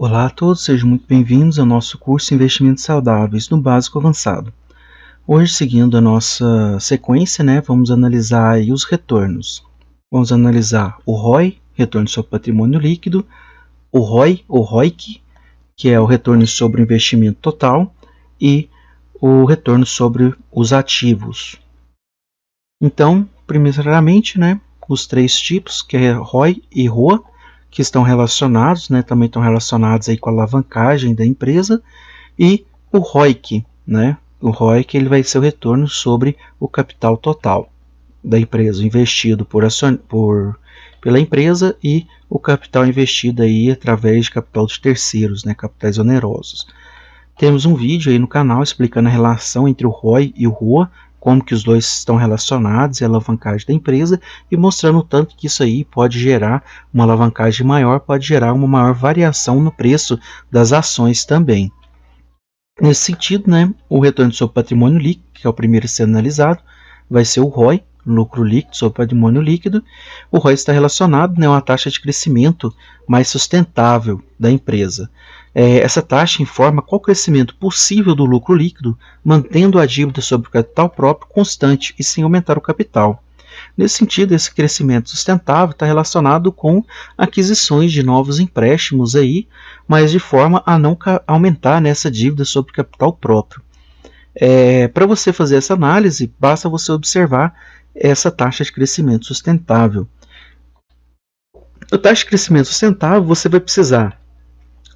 Olá a todos, sejam muito bem-vindos ao nosso curso Investimentos Saudáveis no Básico Avançado. Hoje, seguindo a nossa sequência, vamos analisar aí os retornos. Vamos analisar o ROI, retorno sobre patrimônio líquido, o ROI, ou ROIC, que é o retorno sobre o investimento total, e o retorno sobre os ativos. Então, primeiramente, os três tipos, que é ROI e ROA, que estão relacionados, também estão relacionados aí com a alavancagem da empresa, e o ROIC, o ROIC ele vai ser o retorno sobre o capital total da empresa, investido pela empresa, e o capital investido aí através de capital de terceiros, capitais onerosos. Temos um vídeo aí no canal explicando a relação entre o ROI e o ROA, como que os dois estão relacionados e a alavancagem da empresa, e mostrando o tanto que isso aí pode gerar uma alavancagem maior, pode gerar uma maior variação no preço das ações também. Nesse sentido, o retorno sobre patrimônio líquido, que é o primeiro a ser analisado, vai ser o ROI, lucro líquido sobre patrimônio líquido. O ROI está relacionado a uma taxa de crescimento mais sustentável da empresa. Essa taxa informa qual o crescimento possível do lucro líquido, mantendo a dívida sobre o capital próprio constante e sem aumentar o capital. Nesse sentido, esse crescimento sustentável está relacionado com aquisições de novos empréstimos aí, mas de forma a não aumentar essa dívida sobre o capital próprio. Para você fazer essa análise, basta você observar essa taxa de crescimento sustentável. A taxa de crescimento sustentável, você vai precisar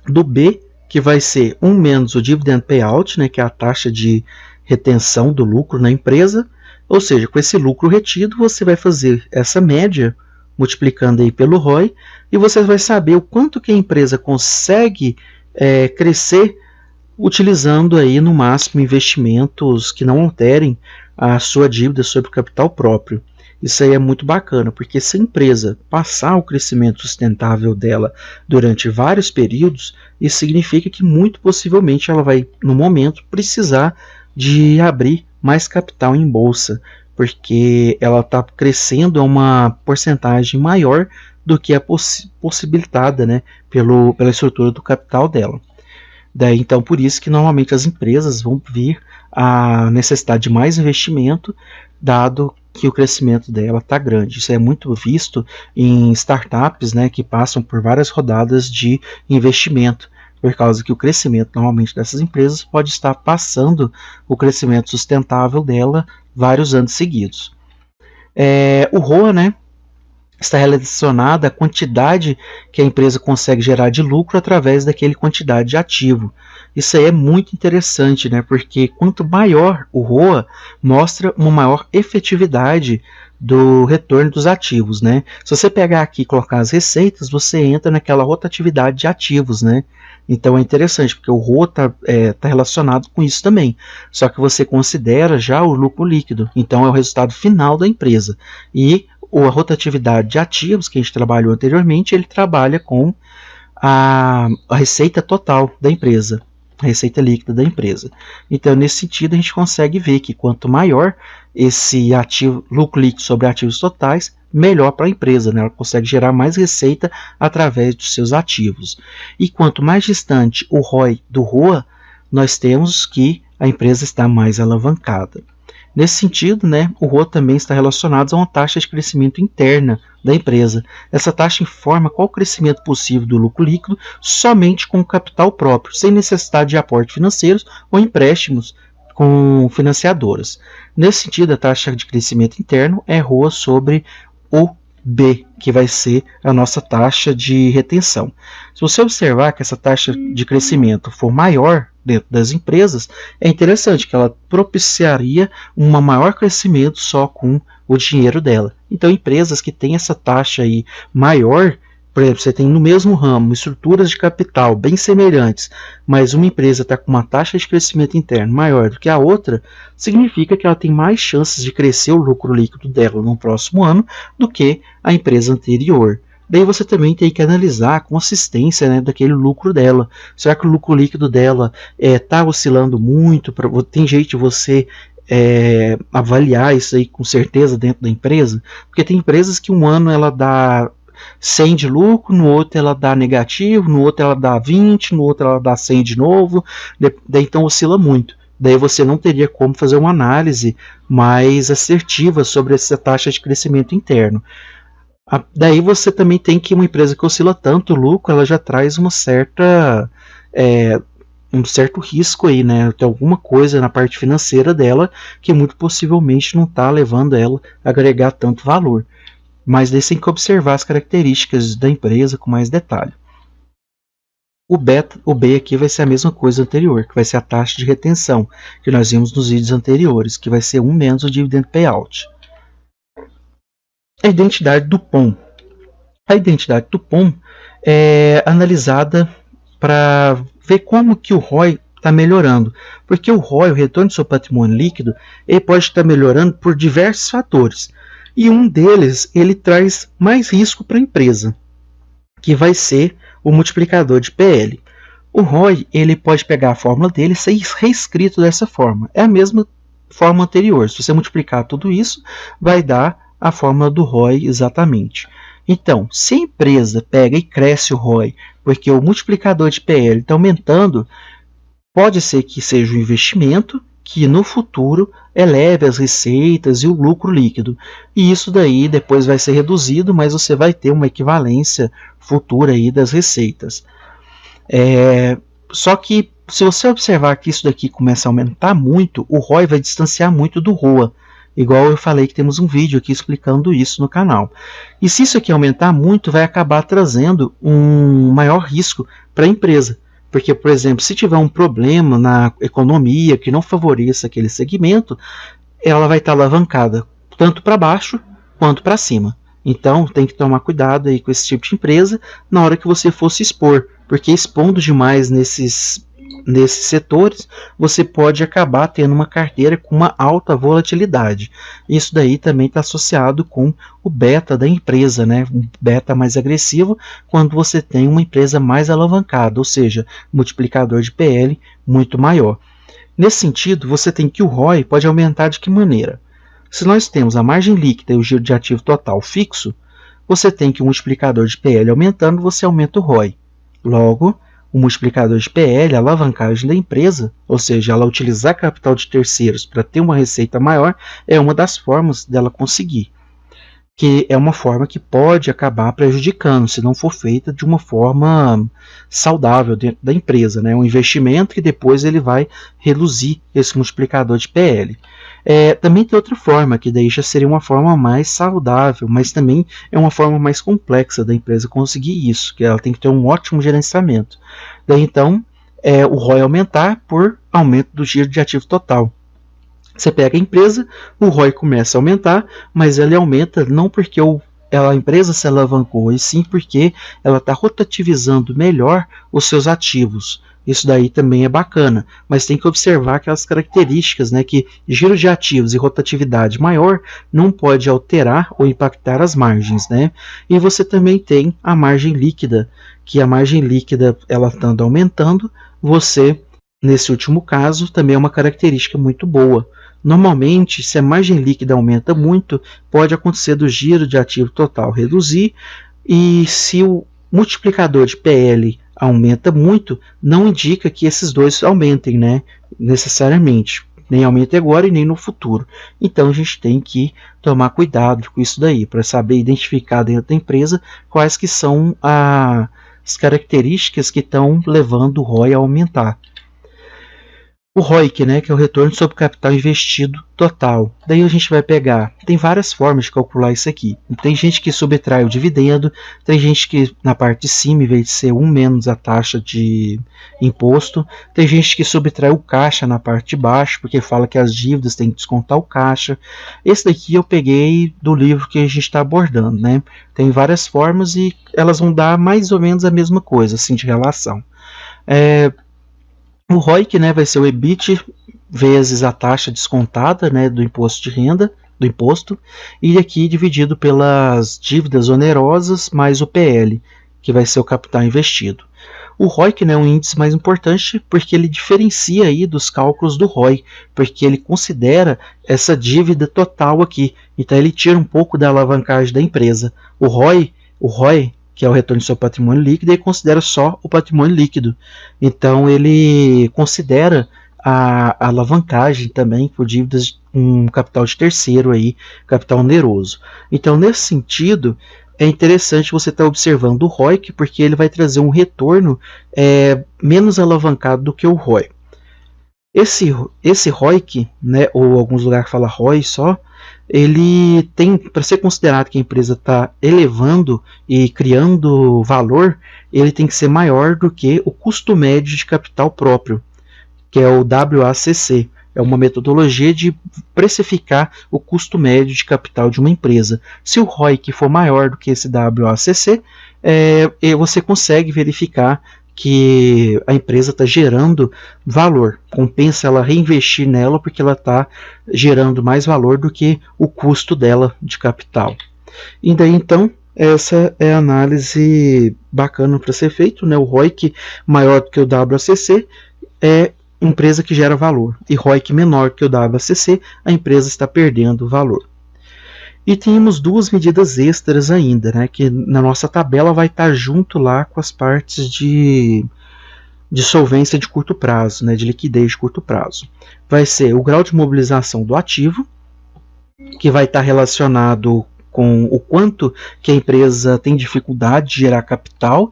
do B, que vai ser 1 menos o dividend payout, que é a taxa de retenção do lucro na empresa. Ou seja, com esse lucro retido, você vai fazer essa média, multiplicando aí pelo ROI, e você vai saber o quanto que a empresa consegue crescer utilizando aí no máximo investimentos que não alterem a sua dívida sobre o capital próprio. Isso aí é muito bacana, porque se a empresa passar o crescimento sustentável dela durante vários períodos, isso significa que muito possivelmente ela vai, no momento, precisar de abrir mais capital em bolsa, porque ela está crescendo a uma porcentagem maior do que a possibilitada pela estrutura do capital dela. Daí, então, por isso que normalmente as empresas vão vir a necessidade de mais investimento, dado que o crescimento dela está grande. Isso é muito visto em startups que passam por várias rodadas de investimento, por causa que o crescimento normalmente dessas empresas pode estar passando o crescimento sustentável dela vários anos seguidos. O ROA, está relacionada à quantidade que a empresa consegue gerar de lucro através daquela quantidade de ativo. Isso aí é muito interessante, porque quanto maior o ROA, mostra uma maior efetividade do retorno dos ativos. Se você pegar aqui e colocar as receitas, você entra naquela rotatividade de ativos. Então é interessante, porque o ROA está relacionado com isso também. Só que você considera já o lucro líquido, então é o resultado final da empresa. E a rotatividade de ativos, que a gente trabalhou anteriormente, ele trabalha com a receita total da empresa, a receita líquida da empresa. Então, nesse sentido, a gente consegue ver que quanto maior esse ativo, lucro líquido sobre ativos totais, melhor para a empresa, ela consegue gerar mais receita através dos seus ativos. E quanto mais distante o ROI do ROA, nós temos que a empresa está mais alavancada. Nesse sentido, o ROA também está relacionado a uma taxa de crescimento interna da empresa. Essa taxa informa qual o crescimento possível do lucro líquido somente com o capital próprio, sem necessidade de aportes financeiros ou empréstimos com financiadoras. Nesse sentido, a taxa de crescimento interno é ROA sobre o B, que vai ser a nossa taxa de retenção. Se você observar que essa taxa de crescimento for maior dentro das empresas, é interessante que ela propiciaria um maior crescimento só com o dinheiro dela. Então, empresas que têm essa taxa aí maior, por exemplo, você tem no mesmo ramo estruturas de capital bem semelhantes, mas uma empresa está com uma taxa de crescimento interno maior do que a outra, significa que ela tem mais chances de crescer o lucro líquido dela no próximo ano do que a empresa anterior. Daí você também tem que analisar a consistência daquele lucro dela. Será que o lucro líquido dela está oscilando muito? Tem jeito de você avaliar isso aí com certeza dentro da empresa? Porque tem empresas que um ano ela dá 100 de lucro, no outro ela dá negativo, no outro ela dá 20, no outro ela dá 100 de novo, daí então oscila muito. Daí você não teria como fazer uma análise mais assertiva sobre essa taxa de crescimento interno. Daí você também tem que uma empresa que oscila tanto o lucro, ela já traz uma certa um certo risco aí, né? Tem alguma coisa na parte financeira dela que muito possivelmente não está levando ela a agregar tanto valor. Mas daí você tem que observar as características da empresa com mais detalhe. O B aqui vai ser a mesma coisa anterior, que vai ser a taxa de retenção, que nós vimos nos vídeos anteriores, que vai ser 1 menos o dividend payout. A identidade do POM. A identidade do POM é analisada para ver como que o ROI está melhorando, porque o ROI, o retorno do seu patrimônio líquido, ele pode estar melhorando por diversos fatores, e um deles ele traz mais risco para a empresa, que vai ser o multiplicador de PL. O ROI ele pode pegar a fórmula dele e ser reescrito dessa forma, é a mesma forma anterior. Se você multiplicar tudo isso, vai dar a fórmula do ROI exatamente. Então, se a empresa pega e cresce o ROI, porque o multiplicador de PL está aumentando, pode ser que seja um investimento que no futuro eleve as receitas e o lucro líquido. E isso daí depois vai ser reduzido, mas você vai ter uma equivalência futura aí das receitas. Só que se você observar que isso daqui começa a aumentar muito, o ROI vai distanciar muito do ROA. Igual eu falei que temos um vídeo aqui explicando isso no canal. E se isso aqui aumentar muito, vai acabar trazendo um maior risco para a empresa. Porque, por exemplo, se tiver um problema na economia que não favoreça aquele segmento, ela vai estar alavancada tanto para baixo quanto para cima. Então tem que tomar cuidado aí com esse tipo de empresa na hora que você for se expor. Porque expondo demais nesses setores, você pode acabar tendo uma carteira com uma alta volatilidade. Isso daí também está associado com o beta da empresa, né? Um beta mais agressivo quando você tem uma empresa mais alavancada, ou seja, multiplicador de PL muito maior. Nesse sentido, você tem que o ROI pode aumentar de que maneira? Se nós temos a margem líquida e o giro de ativo total fixo, você tem que o multiplicador de PL aumentando, você aumenta o ROI. Logo, o multiplicador de PL, a alavancagem da empresa, ou seja, ela utilizar capital de terceiros para ter uma receita maior, é uma das formas dela conseguir. Que é uma forma que pode acabar prejudicando, se não for feita de uma forma saudável dentro da empresa, né? Um investimento que depois ele vai reduzir esse multiplicador de PL. Também tem outra forma, que daí já seria uma forma mais saudável, mas também é uma forma mais complexa da empresa conseguir isso, que ela tem que ter um ótimo gerenciamento. Daí então, o ROI aumentar por aumento do giro de ativo total. Você pega a empresa, o ROI começa a aumentar, mas ele aumenta não porque a empresa se alavancou, e sim porque ela está rotativizando melhor os seus ativos. Isso daí também é bacana, mas tem que observar aquelas características, né, que giro de ativos e rotatividade maior não pode alterar ou impactar as margens, né? E você também tem a margem líquida, que a margem líquida ela estando aumentando, você, nesse último caso, também é uma característica muito boa. Normalmente, se a margem líquida aumenta muito, pode acontecer do giro de ativo total reduzir, e se o multiplicador de PL aumenta muito, não indica que esses dois aumentem, né, necessariamente. Nem aumenta agora e nem no futuro. Então a gente tem que tomar cuidado com isso daí, para saber identificar dentro da empresa quais que são as características que estão levando o ROI a aumentar. O ROIC, né, que é o retorno sobre o capital investido total. Daí a gente vai pegar, tem várias formas de calcular isso aqui. Tem gente que subtrai o dividendo, tem gente que na parte de cima, em vez de ser 1 menos a taxa de imposto, tem gente que subtrai o caixa na parte de baixo, porque fala que as dívidas tem que descontar o caixa. Esse daqui eu peguei do livro que a gente está abordando, né? Tem várias formas e elas vão dar mais ou menos a mesma coisa, assim, de relação. O ROIC, né, vai ser o EBIT vezes a taxa descontada, né, do imposto de renda, do imposto, e aqui dividido pelas dívidas onerosas mais o PL, que vai ser o capital investido. O ROIC, né, é um índice mais importante porque ele diferencia aí dos cálculos do ROI, porque ele considera essa dívida total aqui, então ele tira um pouco da alavancagem da empresa. O ROI, o ROI, que é o retorno do seu patrimônio líquido, ele considera só o patrimônio líquido. Então ele considera a alavancagem também por dívidas com capital de terceiro aí, capital oneroso. Então, nesse sentido, é interessante você estar observando o ROIC, porque ele vai trazer um retorno menos alavancado do que o ROI. Esse ROIC, né, ou alguns lugares falam ROI só, ele tem, para ser considerado que a empresa está elevando e criando valor, ele tem que ser maior do que o custo médio de capital próprio, que é o WACC. É uma metodologia de precificar o custo médio de capital de uma empresa. Se o ROIC for maior do que esse WACC, você consegue verificar que a empresa está gerando valor. Compensa ela reinvestir nela porque ela está gerando mais valor do que o custo dela de capital. E daí então, essa é a análise bacana para ser feito, né? O ROIC maior do que o WACC é empresa que gera valor, e ROIC menor que o WACC, a empresa está perdendo valor. E temos duas medidas extras ainda, né, que na nossa tabela vai estar junto lá com as partes de solvência de curto prazo, né, de liquidez de curto prazo. Vai ser o grau de mobilização do ativo, que vai estar relacionado com o quanto que a empresa tem dificuldade de gerar capital,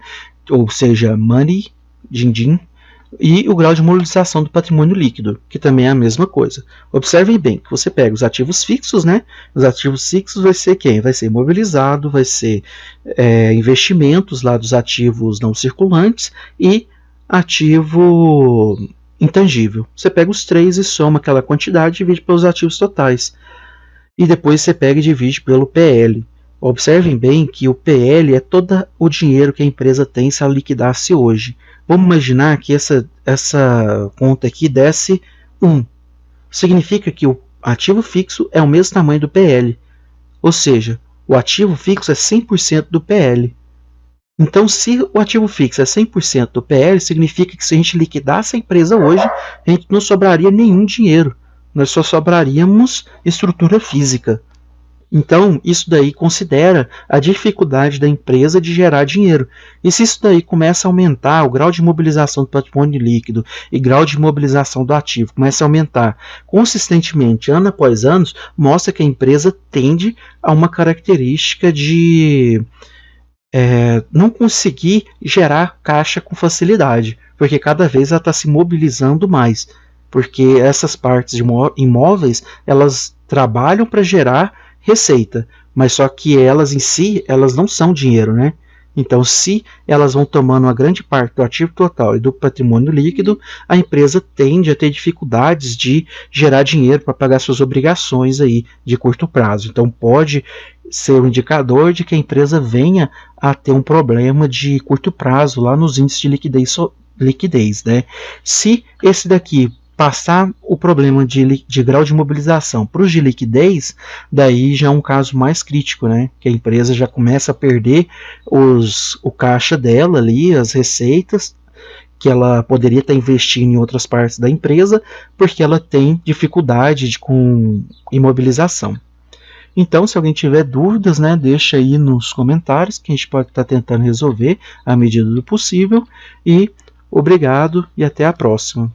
ou seja, money, din-din, e o grau de mobilização do patrimônio líquido, que também é a mesma coisa. Observem bem que você pega os ativos fixos, né? Os ativos fixos vai ser quem? Vai ser imobilizado, vai ser investimentos lá dos ativos não circulantes e ativo intangível. Você pega os três e soma aquela quantidade e divide pelos ativos totais. E depois você pega e divide pelo PL. Observem bem que o PL é todo o dinheiro que a empresa tem se ela liquidasse hoje. Vamos imaginar que essa conta aqui desse 1. Significa que o ativo fixo é o mesmo tamanho do PL. Ou seja, o ativo fixo é 100% do PL. Então, se o ativo fixo é 100% do PL, significa que se a gente liquidasse a empresa hoje, a gente não sobraria nenhum dinheiro. Nós só sobraríamos estrutura física. Então, isso daí considera a dificuldade da empresa de gerar dinheiro. E se isso daí começa a aumentar, o grau de mobilização do patrimônio líquido e grau de mobilização do ativo começa a aumentar consistentemente, ano após ano, mostra que a empresa tende a uma característica de não conseguir gerar caixa com facilidade, porque cada vez ela está se mobilizando mais. Porque essas partes de imóveis, elas trabalham para gerar receita, mas só que elas em si, elas não são dinheiro, né? Então, se elas vão tomando uma grande parte do ativo total e do patrimônio líquido, a empresa tende a ter dificuldades de gerar dinheiro para pagar suas obrigações aí de curto prazo. Então, pode ser um indicador de que a empresa venha a ter um problema de curto prazo lá nos índices de liquidez, né? Se esse daqui passar o problema de grau de mobilização para os de liquidez, daí já é um caso mais crítico, né? Que a empresa já começa a perder o caixa dela ali, as receitas que ela poderia estar investindo em outras partes da empresa, porque ela tem dificuldade com imobilização. Então, se alguém tiver dúvidas, né, deixa aí nos comentários que a gente pode estar tentando resolver à medida do possível. E obrigado e até a próxima.